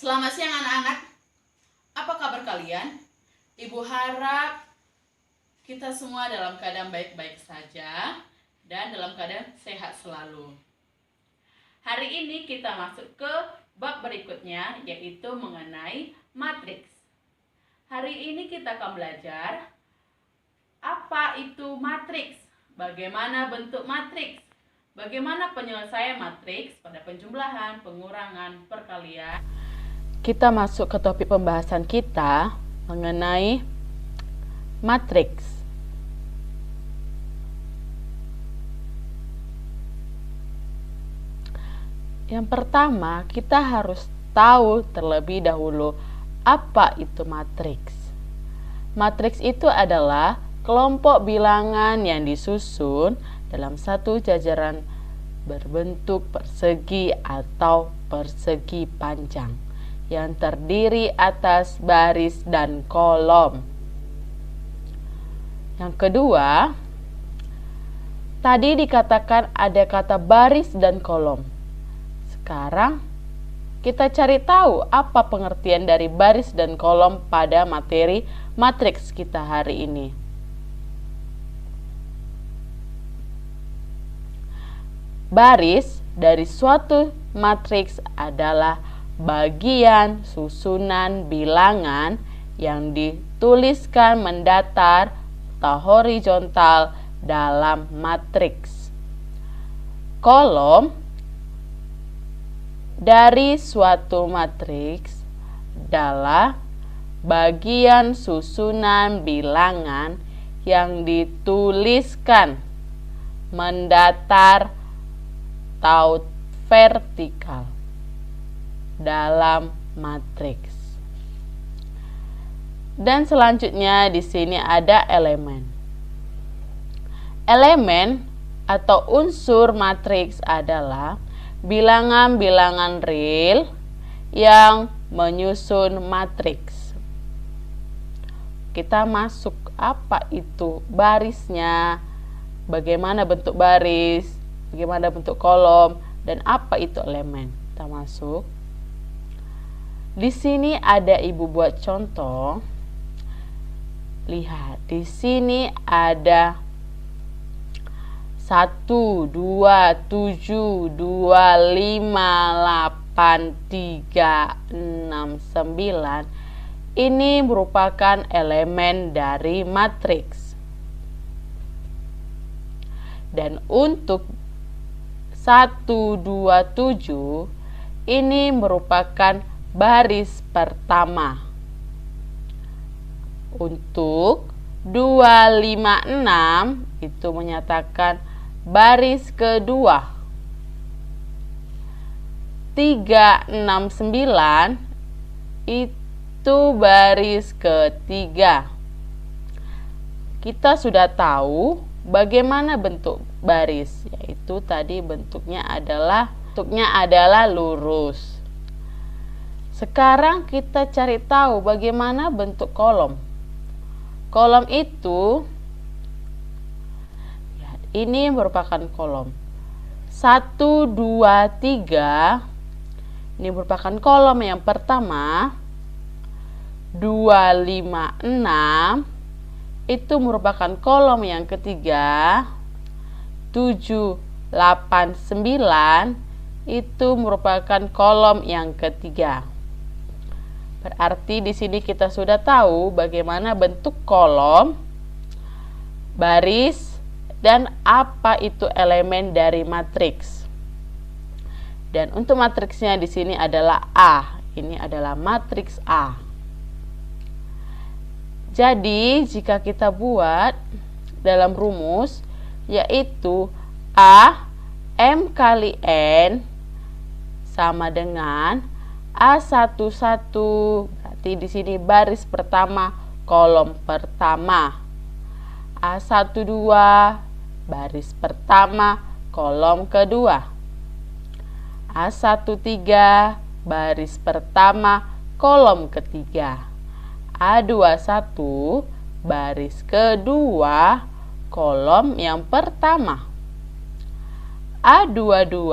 Selamat siang anak-anak, apa kabar kalian? Ibu harap kita semua dalam keadaan baik-baik saja dan dalam keadaan sehat selalu. Hari ini kita masuk ke bab berikutnya, yaitu mengenai matriks. Hari ini kita akan belajar apa itu matriks, bagaimana bentuk matriks, bagaimana penyelesaian matriks pada penjumlahan, pengurangan, perkalian. Kita masuk ke topik pembahasan kita mengenai matriks. Yang pertama, kita harus tahu terlebih dahulu apa itu matriks. Matriks itu adalah kelompok bilangan yang disusun dalam satu jajaran berbentuk persegi atau persegi panjang yang terdiri atas baris dan kolom. Yang kedua, tadi dikatakan ada kata baris dan kolom. Sekarang kita cari tahu apa pengertian dari baris dan kolom pada materi matriks kita hari ini. Baris dari suatu matriks adalah bagian susunan bilangan yang dituliskan mendatar atau horizontal dalam matriks. Kolom dari suatu matriks adalah bagian susunan bilangan yang dituliskan mendatar atau vertikal dalam matriks. Dan selanjutnya di sini ada elemen. Elemen atau unsur matriks adalah bilangan-bilangan real yang menyusun matriks. Kita masuk apa itu barisnya, bagaimana bentuk baris, bagaimana bentuk kolom, dan apa itu elemen. Kita masuk. Di sini ada ibu buat contoh. Lihat, di sini ada 1, 2, 7, 2, 5, 8, 3, 6, 9. Ini merupakan elemen dari matriks. Dan untuk 1, 2, 7 ini merupakan baris pertama. Untuk 2, 5, 6 itu menyatakan baris kedua. 3, 6, 9 itu baris ketiga. Kita sudah tahu bagaimana bentuk baris, yaitu tadi bentuknya adalah lurus. Sekarang kita cari tahu bagaimana bentuk kolom. Kolom itu ini merupakan kolom 1, 2, 3. Ini merupakan kolom yang pertama. 2, 5, 6 itu merupakan kolom yang ketiga. 7, 8, 9 itu merupakan kolom yang ketiga. Berarti di sini kita sudah tahu bagaimana bentuk kolom, baris, dan apa itu elemen dari matriks. Dan untuk matriksnya di sini adalah A. Ini adalah matriks A. Jadi jika kita buat dalam rumus, yaitu A M kali N sama dengan A11, berarti di sini baris pertama, kolom pertama. A12, baris pertama, kolom kedua. A13, baris pertama, kolom ketiga. A21, baris kedua, kolom yang pertama. A22,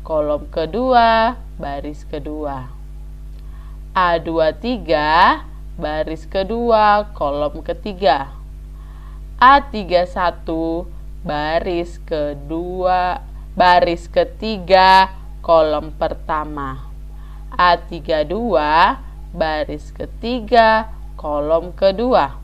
kolom kedua, baris kedua. A23 baris kedua kolom ketiga. A31 baris ketiga kolom pertama. A32 baris ketiga kolom kedua.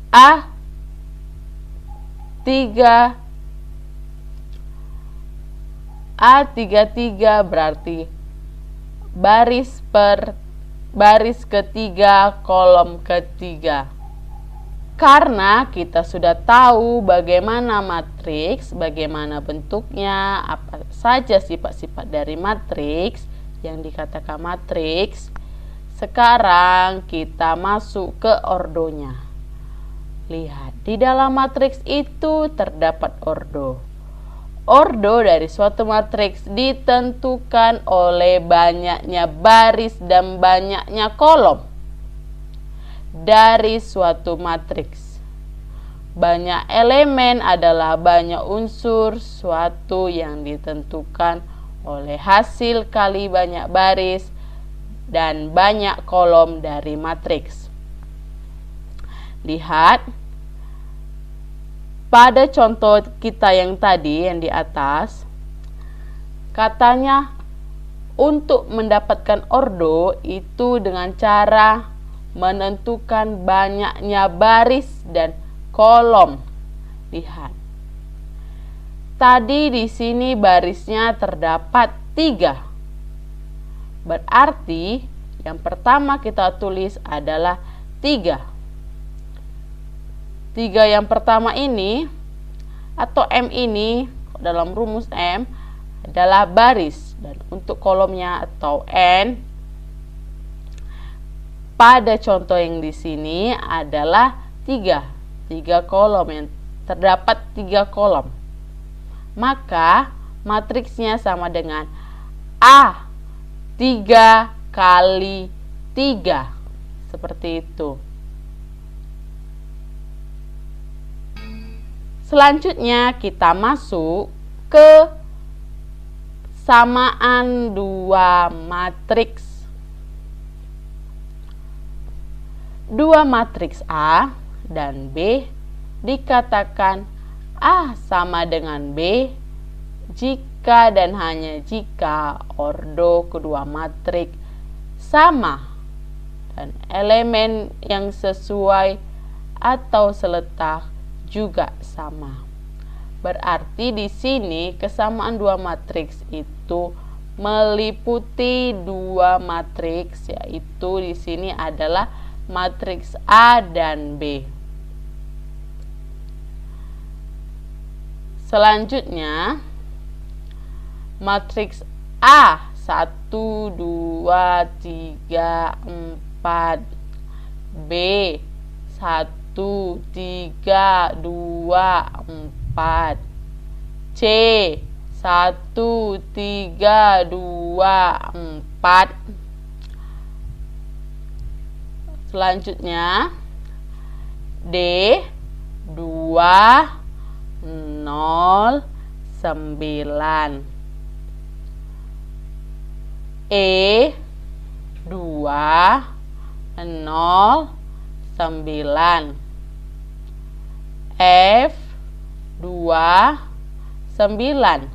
A33 berarti baris ketiga kolom ketiga. Karena kita sudah tahu bagaimana matriks, bagaimana bentuknya, apa saja sifat-sifat dari matriks yang dikatakan matriks, sekarang kita masuk ke ordonya. Lihat, di dalam matriks itu terdapat ordo. Ordo dari suatu matriks ditentukan oleh banyaknya baris dan banyaknya kolom dari suatu matriks. Banyak elemen adalah banyak unsur suatu yang ditentukan oleh hasil kali banyak baris dan banyak kolom dari matriks. Lihat, pada contoh kita yang tadi yang di atas, katanya untuk mendapatkan ordo itu dengan cara menentukan banyaknya baris dan kolom. Lihat. Tadi di sini barisnya terdapat 3. Berarti yang pertama kita tulis adalah 3. 3 yang pertama ini atau M ini dalam rumus M adalah baris, dan untuk kolomnya atau N pada contoh yang di sini adalah 3 kolom, yang terdapat 3 kolom. Maka matriksnya sama dengan A3 kali 3. Seperti itu. Selanjutnya kita masuk ke samaan dua matriks. Dua matriks A dan B dikatakan A sama dengan B jika dan hanya jika ordo kedua matriks sama dan elemen yang sesuai atau seletak juga sama. Berarti di sini kesamaan dua matriks itu meliputi dua matriks, yaitu di sini adalah matriks A dan B. Selanjutnya matriks A 1, 2, 3, 4, B 1, 3, 2, 4, C 1, 3, 2, 4. Selanjutnya D 2, 0, 9, E 2, 0, 9, F 2, 9.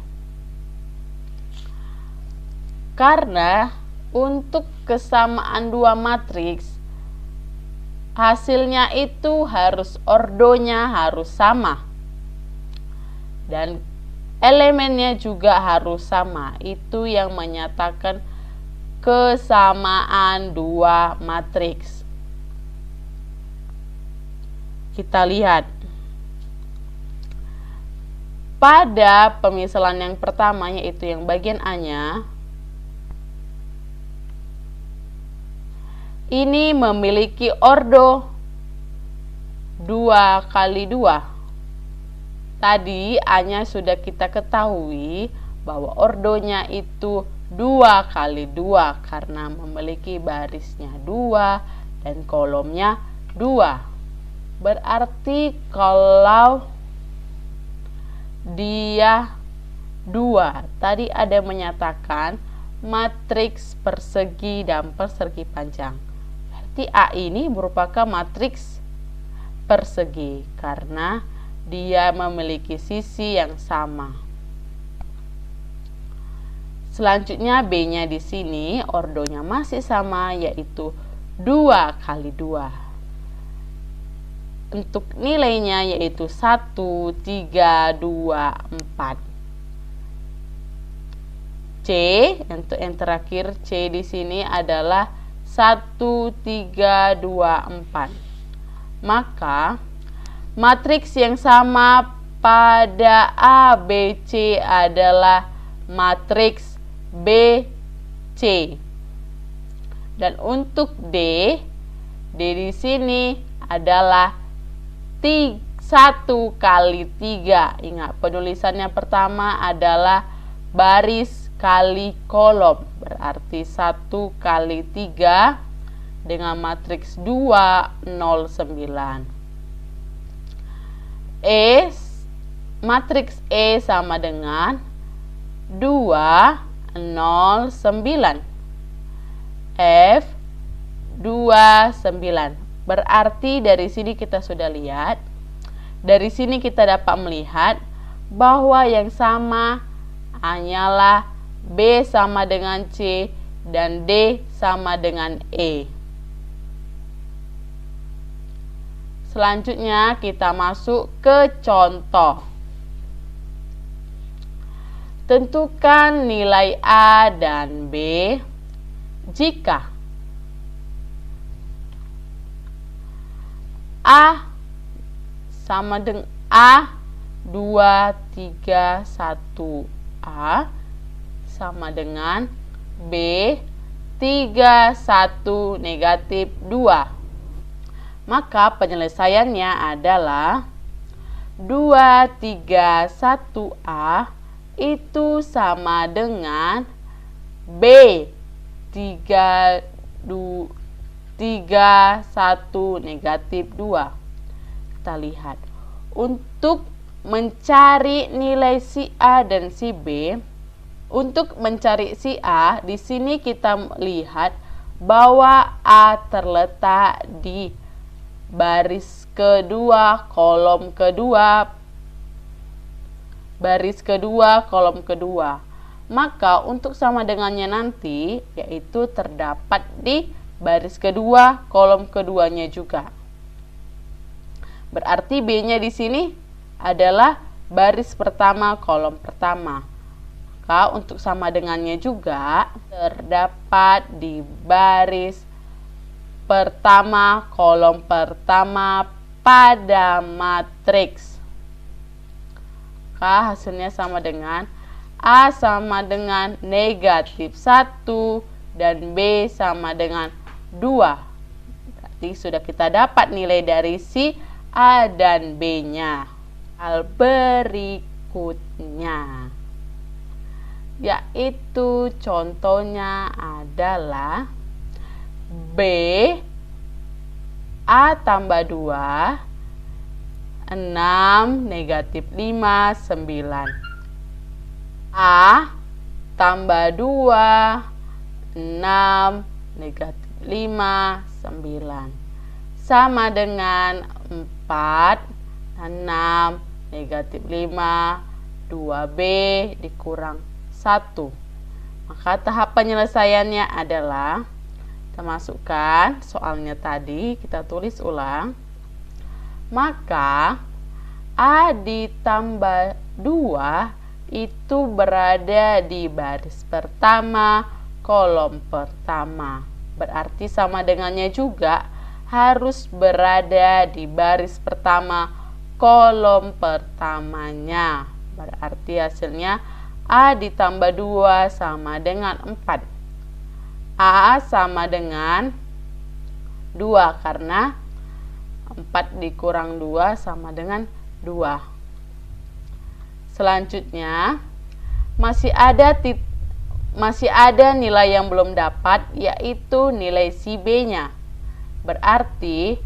Karena untuk kesamaan dua matriks hasilnya itu harus ordonya harus sama dan elemennya juga harus sama. Itu yang menyatakan kesamaan dua matriks. Kita lihat pada pemisalan yang pertama, yaitu yang bagian A-nya, ini memiliki ordo 2 kali 2. Tadi A-nya sudah kita ketahui bahwa ordonya itu 2 kali 2 karena memiliki barisnya 2 dan kolomnya 2. Berarti kalau dia 2, tadi ada menyatakan matriks persegi dan persegi panjang. Berarti A ini merupakan matriks persegi karena dia memiliki sisi yang sama. Selanjutnya B-nya di sini ordonya masih sama, yaitu 2 kali 2. Untuk nilainya yaitu 1, 3, 2, 4. C, untuk yang terakhir C di sini adalah 1, 3, 2, 4. Maka matriks yang sama pada A, B, C adalah matriks B, C. Dan untuk D di sini adalah 1 kali 3. Ingat, penulisannya pertama adalah baris kali kolom. Berarti 1 kali 3 dengan matriks 2, 0, 9. Matriks E sama dengan 2, 0, 9. F, 2, 9. Berarti dari sini kita sudah lihat, dari sini kita dapat melihat bahwa yang sama hanyalah B sama dengan C dan D sama dengan E. Selanjutnya kita masuk ke contoh. Tentukan nilai A dan B jika A sama dengan A 2, 3, 1. A sama dengan B 3, 1, negatif 2. Maka penyelesaiannya adalah 2, 3, 1A itu sama dengan B 3, 1, negatif 2. Kita lihat. Untuk mencari nilai si A dan si B, untuk mencari si A, di sini kita lihat bahwa A terletak di baris kedua, kolom kedua, baris kedua, kolom kedua. Maka untuk sama dengannya nanti, yaitu terdapat di baris kedua, kolom keduanya juga. Berarti B-nya di sini adalah baris pertama, kolom pertama. Maka untuk sama dengannya juga terdapat di baris pertama, kolom pertama pada matriks. Maka hasilnya sama dengan A sama dengan negatif 1 dan B sama dengan 2. Berarti sudah kita dapat nilai dari si A dan B-nya. Hal berikutnya, yaitu contohnya adalah B A tambah 2, 6, negatif 5, 9. A tambah 2, 6, negatif 5, 9. Sama dengan 4, 6, negatif 5, 2B dikurang 1. Maka tahap penyelesaiannya adalah kita masukkan soalnya tadi, kita tulis ulang. Maka A ditambah 2 itu berada di baris pertama, kolom pertama. Berarti sama dengannya juga harus berada di baris pertama, kolom pertamanya. Berarti hasilnya A ditambah 2 sama dengan 4. A sama dengan 2 karena 4 dikurang 2 sama dengan 2. Selanjutnya masih ada nilai yang belum dapat, yaitu nilai si B-nya. Berarti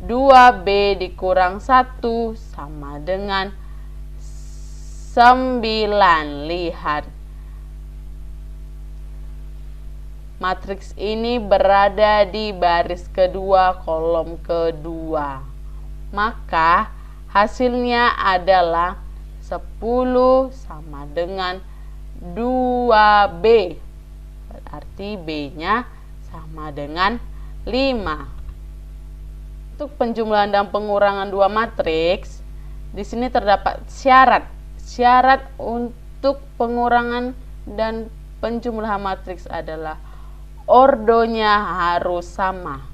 2B dikurang 1 sama dengan 9. Lihat. matriks ini berada di baris kedua kolom kedua. Maka hasilnya adalah 10 sama dengan 2B. Berarti B-nya sama dengan 5. Untuk penjumlahan dan pengurangan dua matriks, di sini terdapat syarat. Syarat untuk pengurangan dan penjumlahan matriks adalah ordonya harus sama.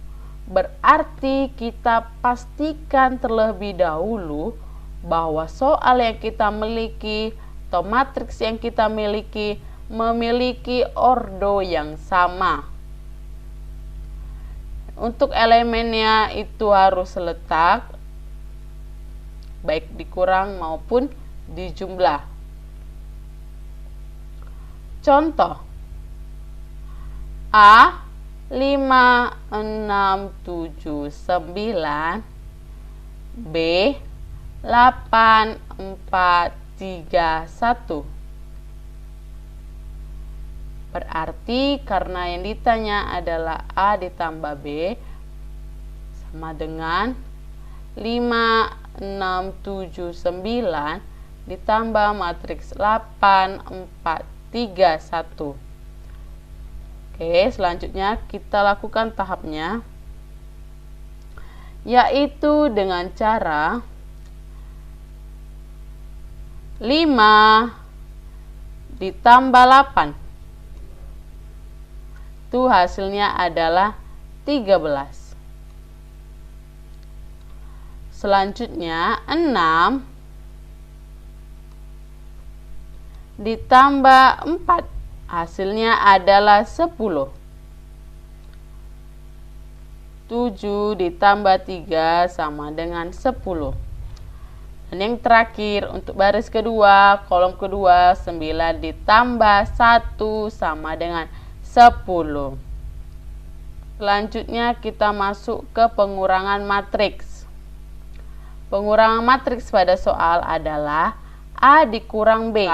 Berarti kita pastikan terlebih dahulu bahwa soal yang kita miliki atau matriks yang kita miliki memiliki ordo yang sama. Untuk elemennya itu harus letak baik dikurang maupun dijumlah. Contoh A 5, 6, 7, 9 B 8, 4, 3, 1. Berarti karena yang ditanya adalah A ditambah B sama dengan 5, 6, 7, 9 ditambah matriks 8, 4, 3, 1. Oke, selanjutnya kita lakukan tahapnya, yaitu dengan cara 5 ditambah 8. Itu hasilnya adalah 13. Selanjutnya 6 ditambah 4. Hasilnya adalah 10. 7 ditambah 3 sama dengan 10. Dan yang terakhir untuk baris kedua, kolom kedua, 9 ditambah 1 sama dengan 10. Selanjutnya kita masuk ke pengurangan matriks. Pengurangan matriks pada soal adalah A dikurang B.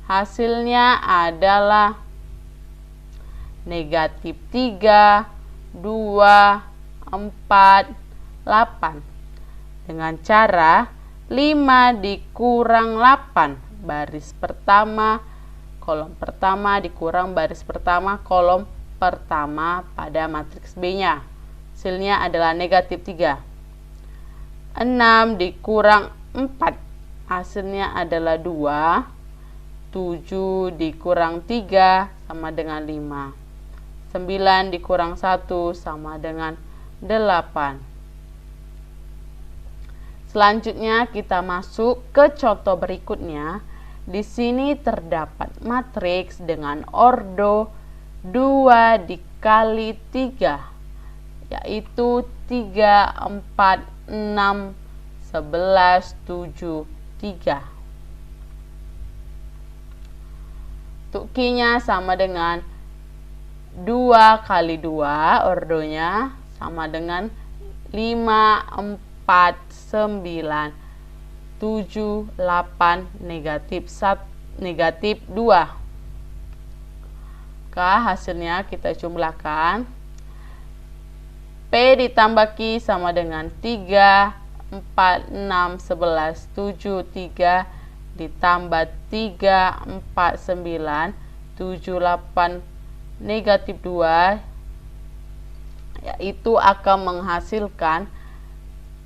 Hasilnya adalah negatif 3, 2, 4, 8. Dengan cara 5 dikurang 8. Baris pertama, kolom pertama dikurang baris pertama, kolom pertama pada matriks B-nya. Hasilnya adalah negatif 3. 6 dikurang 4. Hasilnya adalah 2. 7 dikurang 3 sama dengan 5. 9 dikurang 1 sama dengan 8. Selanjutnya kita masuk ke contoh berikutnya. Di sini terdapat matriks dengan ordo 2 dikali 3, yaitu 3, 4, 6, 11, 7, 3. Untuk Q-nya sama dengan 2 kali 2, ordonya sama dengan 5, 4, 9, 7, 8, negatif 2. Maka hasilnya kita jumlahkan. P ditambah Q sama dengan 3, 4, 6, 11, 7, 3 ditambah 3, 4, 9, 7, 8, negatif 2, yaitu akan menghasilkan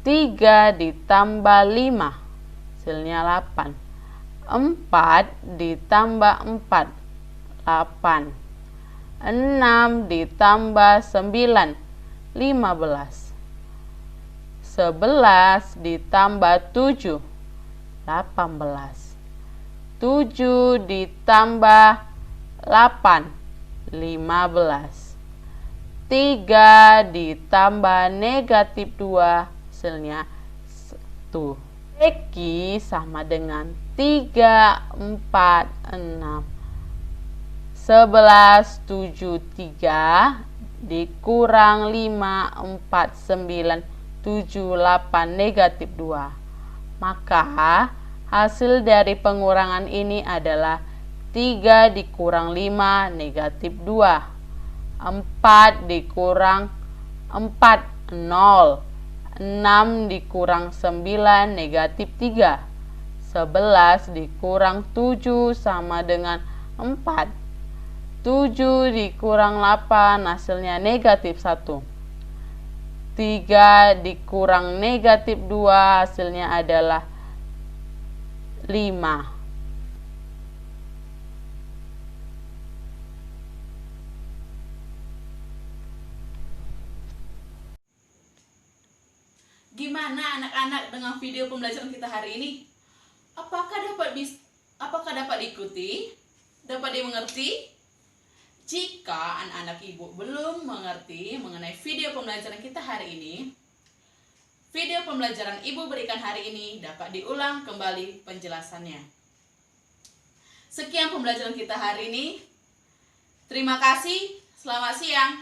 3 ditambah 5, hasilnya 8. 4 ditambah 4, 8. 6 ditambah 9, 15. 11 ditambah 7, 18. 7 ditambah 8, 15. 3 ditambah negatif 2, hasilnya 1. Q sama dengan 3, 4, 6. 11, 7, 3 dikurang 5, 4, 9, 7, 8, negatif 2. Maka hasil dari pengurangan ini adalah 3 dikurang 5 negatif 2. 4 dikurang 4 0. 6 dikurang 9 negatif 3. 11 dikurang 7 sama dengan 4. 7 dikurang 8 hasilnya negatif 1. 3 dikurang negatif 2 hasilnya adalah 5. Gimana anak-anak dengan video pembelajaran kita hari ini? Apakah dapat diikuti? Dapat dimengerti? Jika anak-anak ibu belum mengerti mengenai video pembelajaran kita hari ini, video pembelajaran ibu berikan hari ini dapat diulang kembali penjelasannya. Sekian pembelajaran kita hari ini. Terima kasih. Selamat siang.